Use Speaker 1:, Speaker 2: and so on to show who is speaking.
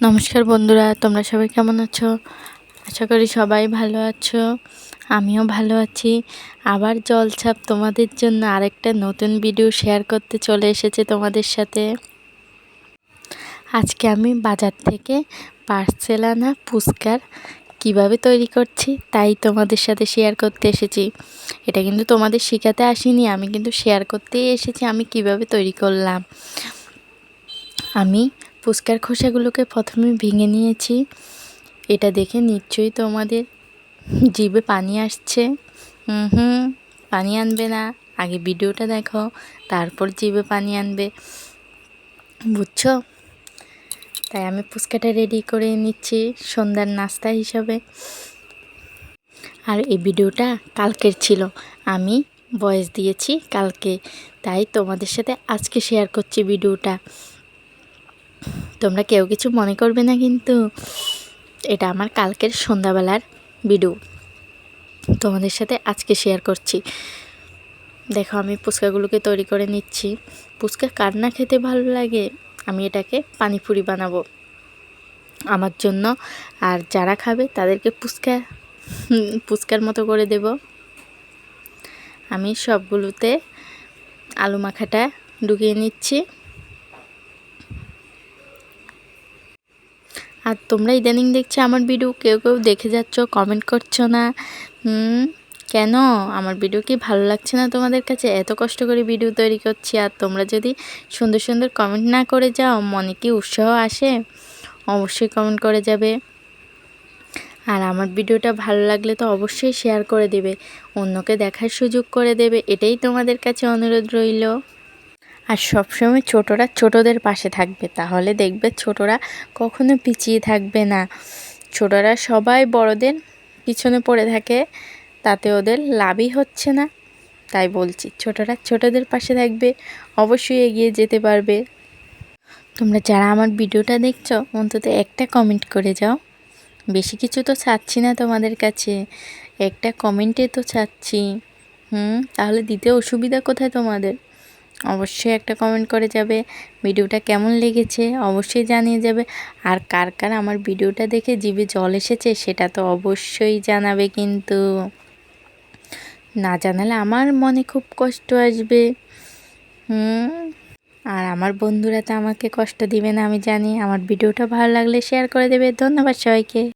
Speaker 1: নমস্কার বন্ধুরা, তোমরা সবাই কেমন আছো? আশা করি সবাই ভালো আছো। আমিও ভালো আছি। আবার জলছাপ তোমাদের জন্য আরেকটা নতুন ভিডিও শেয়ার করতে চলে এসেছে তোমাদের সাথে। আজকে আমি বাজার থেকে পার্সেল আনা ফুচকার কীভাবে তৈরি করছি তাই তোমাদের সাথে শেয়ার করতে এসেছি। এটা কিন্তু তোমাদের শেখাতে আসিনি, আমি কিন্তু শেয়ার করতেই এসেছি আমি কিভাবে তৈরি করলাম। আমি ফুচকার খোসাগুলোকে প্রথমে ভেঙে নিয়েছি। এটা দেখে নিশ্চয়ই তোমাদের জিভে পানি আসছে। পানি আনবে না, আগে ভিডিওটা দেখো, তারপর জিভে পানি আনবে, বুঝছো? তাই আমি ফুচকাটা রেডি করে নিচ্ছি সন্ধ্যার নাস্তা হিসাবে। আর এই ভিডিওটা কালকের ছিল, আমি ভয়েস দিয়েছি কালকে, তাই তোমাদের সাথে আজকে শেয়ার করছি ভিডিওটা। তোমরা কেউ কিছু মনে করবে না কিন্তু, এটা আমার কালকের সন্ধ্যাবেলার ভিডিও তোমাদের সাথে আজকে শেয়ার করছি। দেখো আমি ফুচকাগুলোকে তৈরি করে নিচ্ছি। ফুচকা কার না খেতে ভালো লাগে। আমি এটাকে পানিপুরি বানাবো আমার জন্য, আর যারা খাবে তাদেরকে ফুচকার মতো করে দেব। আমি সবগুলোতে আলু মাখাটা ঢুকিয়ে নিচ্ছি। আর তোমরা ইদানিং দেখছি আমার ভিডিও কেউ দেখে যাচ্ছ, কমেন্ট করছো না। কেন? আমার ভিডিও কি ভালো লাগছে না তোমাদের কাছে? এত কষ্ট করে ভিডিও তৈরি করছি, আর তোমরা যদি সুন্দর সুন্দর কমেন্ট না করে যাও, মনে কি উৎসাহ আসে? অবশ্যই কমেন্ট করে যাবে। আর আমার ভিডিওটা ভালো লাগলে তো অবশ্যই শেয়ার করে দেবে, অন্যকে দেখার সুযোগ করে দেবে, এটাই তোমাদের কাছে অনুরোধ রইল। আর সবসময় ছোটরা ছোটদের পাশে থাকবে, তাহলে দেখবে ছোটরা কখনো পিছিয়ে থাকবে না। ছোটরা সবাই বড়দের পিছনে পড়ে থাকে, তাতে ওদের লাভই হচ্ছে না। তাই বলছি, ছোটরা ছোটদের পাশে থাকবে, অবশ্যই এগিয়ে যেতে পারবে। তোমরা যারা আমার ভিডিওটা দেখছো অন্তত একটা কমেন্ট করে যাও। বেশি কিছু তো চাচ্ছি না তোমাদের কাছে, একটা কমেন্টে তো চাচ্ছি। তাহলে দিতে অসুবিধা কোথায় তোমাদের? অবশ্যই একটা কমেন্ট করে যাবে। ভিডিওটা কেমন লেগেছে অবশ্যই জানিয়ে যাবে। আর কার কার আমার ভিডিওটা দেখে জিভে জল এসেছে সেটা তো অবশ্যই জানাবে, কিন্তু না জানালে আমার মনে খুব কষ্ট আসবে। আর আমার বন্ধুরা তো আমাকে কষ্ট দিবে না, আমি জানি। আমার ভিডিওটা ভালো লাগলে শেয়ার করে দেবে। ধন্যবাদ সবাইকে।